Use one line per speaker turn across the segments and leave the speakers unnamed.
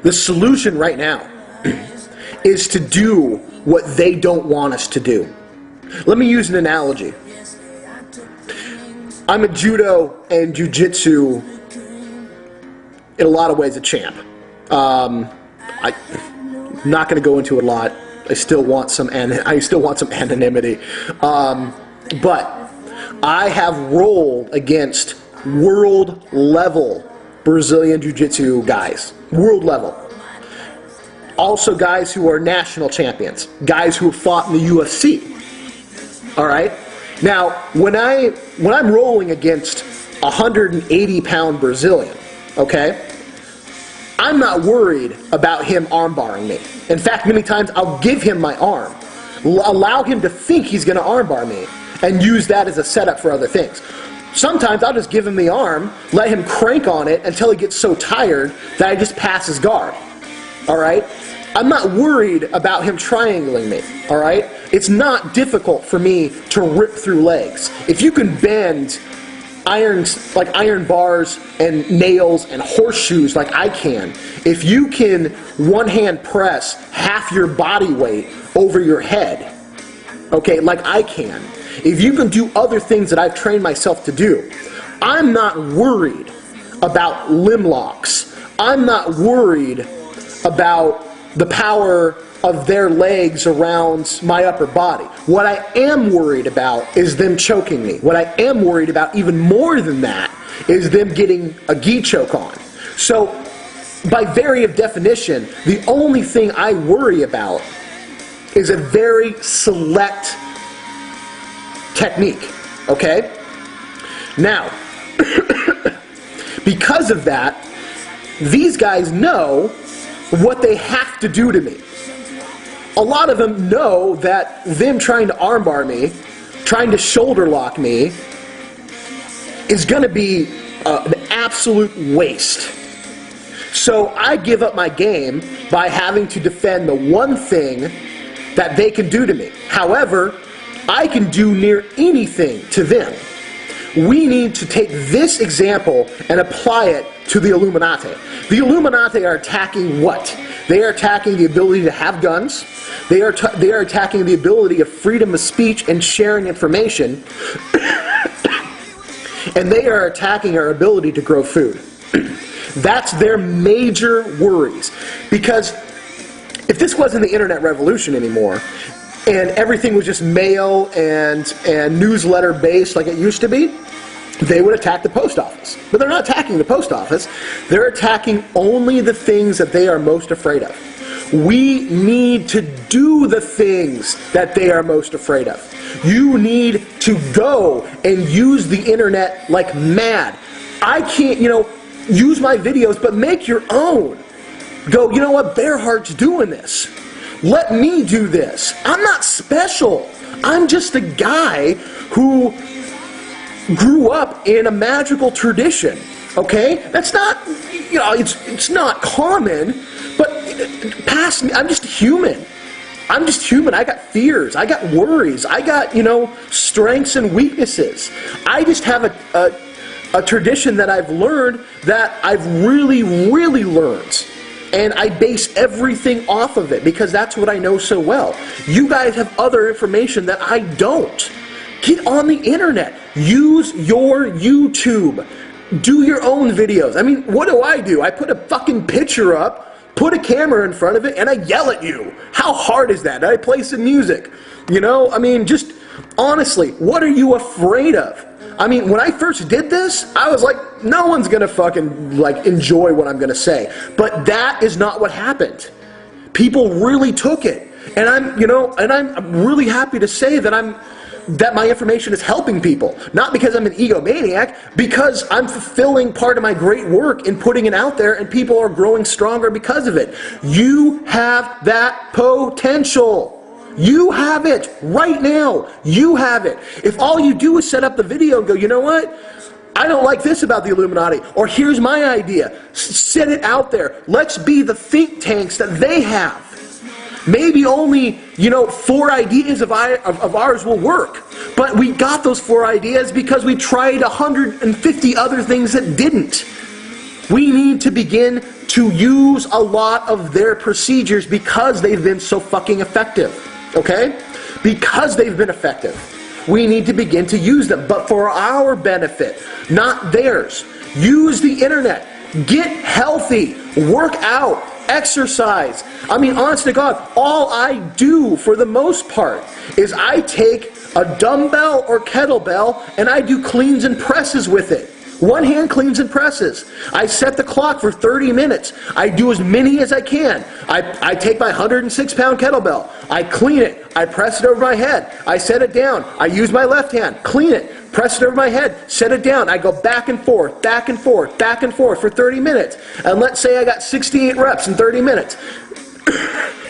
The solution right now is to do what they don't want us to do. Let me use an analogy. I'm a judo and jiu-jitsu, in a lot of ways, a champ. I'm not going to go into it a lot. I still want some anonymity. But I have rolled against world level Brazilian Jiu-Jitsu guys. World level. Also guys who are national champions. Guys who have fought in the UFC. Alright? Now, when I'm rolling against a 180-pound Brazilian, okay, I'm not worried about him armbarring me. In fact, many times I'll give him my arm, allow him to think he's going to armbar me, and use that as a setup for other things. Sometimes I'll just give him the arm, let him crank on it until he gets so tired that I just pass his guard. Alright? I'm not worried about him triangling me. Alright? It's not difficult for me to rip through legs. If you can bend iron bars and nails and horseshoes like I can, if you can one-hand press half your body weight over your head, okay, like I can, if you can do other things that I've trained myself to do, I'm not worried about limb locks. I'm not worried about the power of their legs around my upper body. What I am worried about is them choking me. What I am worried about, even more than that, is them getting a gi choke on. So, by very definition, the only thing I worry about is a very select technique. Okay? Now, because of that, these guys know what they have to do to me. A lot of them know that them trying to armbar me, trying to shoulder lock me, is going to be an absolute waste. So I give up my game by having to defend the one thing that they can do to me. However, I can do near anything to them. We need to take this example and apply it to the Illuminati. The Illuminati are attacking what? They are attacking the ability to have guns. They are attacking the ability of freedom of speech and sharing information. And they are attacking our ability to grow food. That's their major worries. Because if this wasn't the internet revolution anymore, and everything was just mail and newsletter based like it used to be, they would attack the post office. But they're not attacking the post office. They're attacking only the things that they are most afraid of. We need to do the things that they are most afraid of. You need to go and use the internet like mad. I can't, use my videos, but make your own. Go, you know what, Bearheart's doing this. Let me do this. I'm not special. I'm just a guy who grew up in a magical tradition. Okay? That's not, it's not common, but past me, I'm just human. I'm just human. I got fears. I got worries. I got, strengths and weaknesses. I just have a tradition that I've learned that I've really, really learned. And I base everything off of it because that's what I know so well. You guys have other information that I don't. Get on the internet. Use your YouTube. Do your own videos. I mean, what do? I put a fucking picture up, put a camera in front of it, and I yell at you. How hard is that? I play some music. Just honestly, what are you afraid of? I mean, when I first did this, I was like, no one's going to fucking, enjoy what I'm going to say. But that is not what happened. People really took it. And I'm really happy to say that my information is helping people. Not because I'm an egomaniac, because I'm fulfilling part of my great work in putting it out there, and people are growing stronger because of it. You have that potential. You have it right now. You have it. If all you do is set up the video and go, you know what? I don't like this about the Illuminati, or here's my idea. Set it out there. Let's be the think tanks that they have. Maybe only, 4 ideas of ours will work. But we got those 4 ideas because we tried 150 other things that didn't. We need to begin to to use a lot of their procedures because they've been so fucking effective. Okay? Because they've been effective. We need to begin to use them, but for our benefit, not theirs. Use the internet. Get healthy. Work out. Exercise. I mean, honest to God, all I do for the most part is I take a dumbbell or kettlebell and I do cleans and presses with it. One hand cleans and presses. I set the clock for 30 minutes. I do as many as I can. I take my 106-pound kettlebell. I clean it. I press it over my head. I set it down. I use my left hand. Clean it. Press it over my head. Set it down. I go back and forth, back and forth, back and forth for 30 minutes. And let's say I got 68 reps in 30 minutes.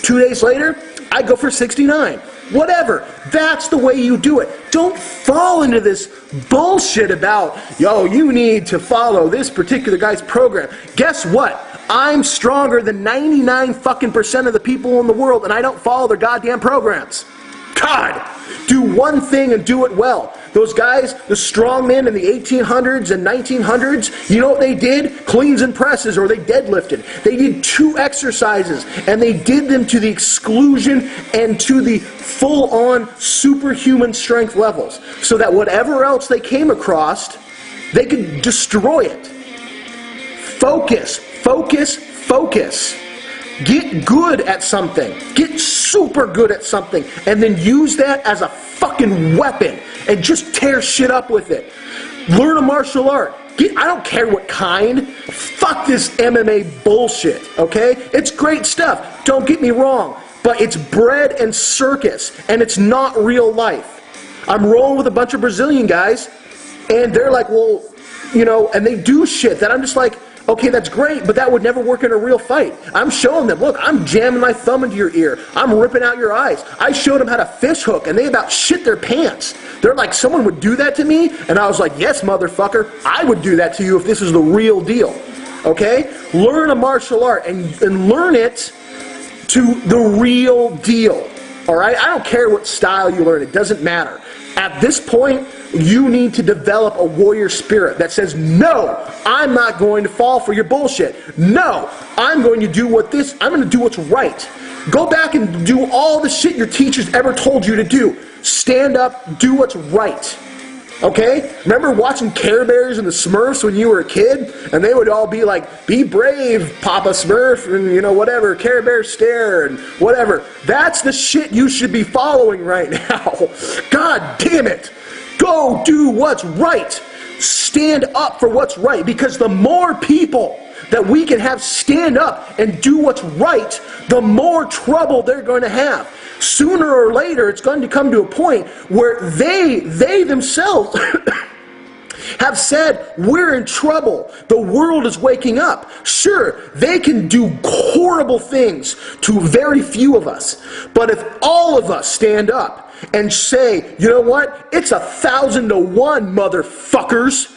2 days later, I go for 69. Whatever. That's the way you do it. Don't fall into this bullshit about, yo, you need to follow this particular guy's program. Guess what? I'm stronger than 99 fucking % of the people in the world, and I don't follow their goddamn programs. God! Do one thing and do it well. Those guys, the strongmen in the 1800s and 1900s, you know what they did? Cleans and presses, or they deadlifted. They did 2 exercises, and they did them to the exclusion and to the full-on superhuman strength levels, so that whatever else they came across, they could destroy it. Focus, focus, focus. Get good at something. Get super good at something. And then use that as a fucking weapon. And just tear shit up with it. Learn a martial art. I don't care what kind. Fuck this MMA bullshit, okay? It's great stuff. Don't get me wrong. But it's bread and circus. And it's not real life. I'm rolling with a bunch of Brazilian guys. And they're like, well, you know, and they do shit that I'm just like, okay, that's great, but that would never work in a real fight. I'm showing them, look, I'm jamming my thumb into your ear. I'm ripping out your eyes. I showed them how to fish hook, and they about shit their pants. They're like, someone would do that to me? And I was like, yes, motherfucker, I would do that to you if this is the real deal. Okay? Learn a martial art, and learn it to the real deal. All right? I don't care what style you learn. It doesn't matter. At this point, you need to develop a warrior spirit that says, no, I'm not going to fall for your bullshit. No, I'm going to do I'm going to do what's right. Go back and do all the shit your teachers ever told you to do. Stand up, do what's right. Okay? Remember watching Care Bears and the Smurfs when you were a kid? And they would all be like, be brave, Papa Smurf, and you know, whatever, Care Bear stare, and whatever. That's the shit you should be following right now. God damn it. Go do what's right. Stand up for what's right. Because the more people that we can have stand up and do what's right, the more trouble they're going to have. Sooner or later, it's going to come to a point where they themselves have said, we're in trouble. The world is waking up. Sure, they can do horrible things to very few of us. But if all of us stand up and say, you know what? It's 1,000 to 1, motherfuckers.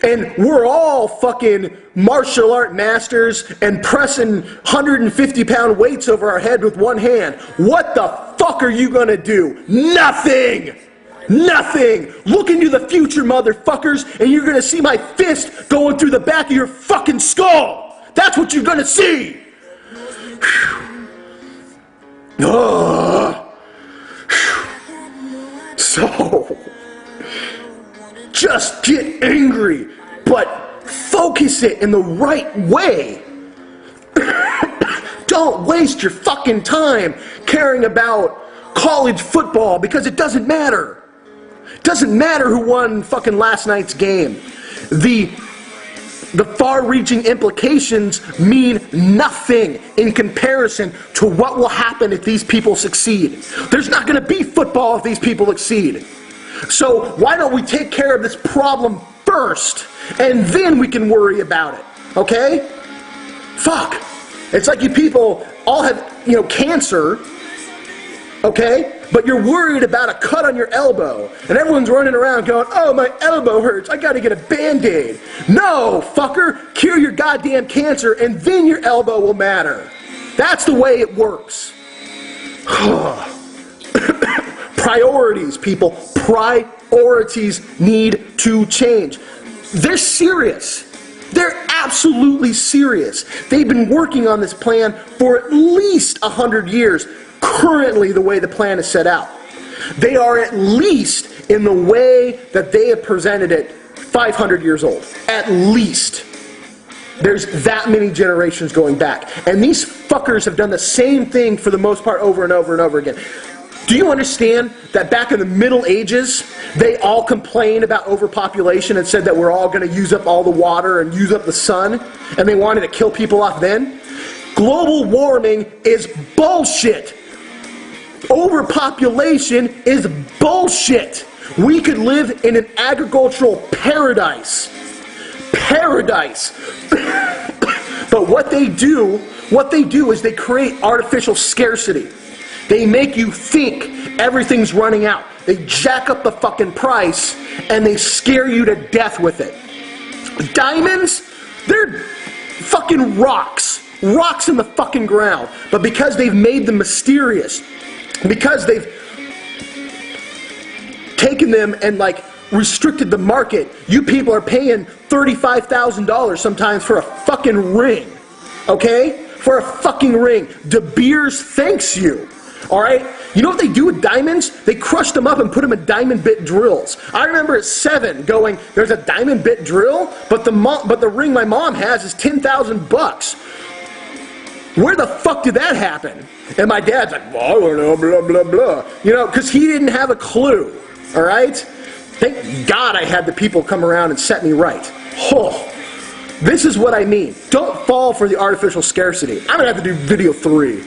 And we're all fucking martial art masters and pressing 150-pound weights over our head with one hand. What the fuck are you gonna do? Nothing! Nothing! Look into the future, motherfuckers, and you're gonna see my fist going through the back of your fucking skull! That's what you're gonna see! So, just get angry, but focus it in the right way. Don't waste your fucking time caring about college football because it doesn't matter. It doesn't matter who won fucking last night's game. The far-reaching implications mean nothing in comparison to what will happen if these people succeed. There's not going to be football if these people succeed. So why don't we take care of this problem first, and then we can worry about it, okay? Fuck. It's like you people all have, you know, cancer, okay? But you're worried about a cut on your elbow, and everyone's running around going, oh, my elbow hurts, I gotta get a Band-Aid. No, fucker, cure your goddamn cancer, and then your elbow will matter. That's the way it works. Priorities, people. Priorities need to change. They're serious. They're absolutely serious. They've been working on this plan for at least 100 years, currently the way the plan is set out. They are at least, in the way that they have presented it, 500 years old. At least. There's that many generations going back. And these fuckers have done the same thing for the most part over and over and over again. Do you understand that back in the Middle Ages, they all complained about overpopulation and said that we're all going to use up all the water and use up the sun, and they wanted to kill people off then? Global warming is bullshit. Overpopulation is bullshit. We could live in an agricultural paradise. Paradise. But what they do is they create artificial scarcity. They make you think everything's running out. They jack up the fucking price and they scare you to death with it. Diamonds, they're fucking rocks. Rocks in the fucking ground. But because they've made them mysterious, because they've taken them and like restricted the market, you people are paying $35,000 sometimes for a fucking ring. Okay? For a fucking ring. De Beers thanks you. Alright? You know what they do with diamonds? They crush them up and put them in diamond bit drills. I remember at 7 going, there's a diamond bit drill, but the ring my mom has is $10,000. Where the fuck did that happen? And my dad's like, well, I don't know, blah, blah, blah. You know, because he didn't have a clue. Alright? Thank God I had the people come around and set me right. Oh, this is what I mean. Don't fall for the artificial scarcity. I'm going to have to do video 3.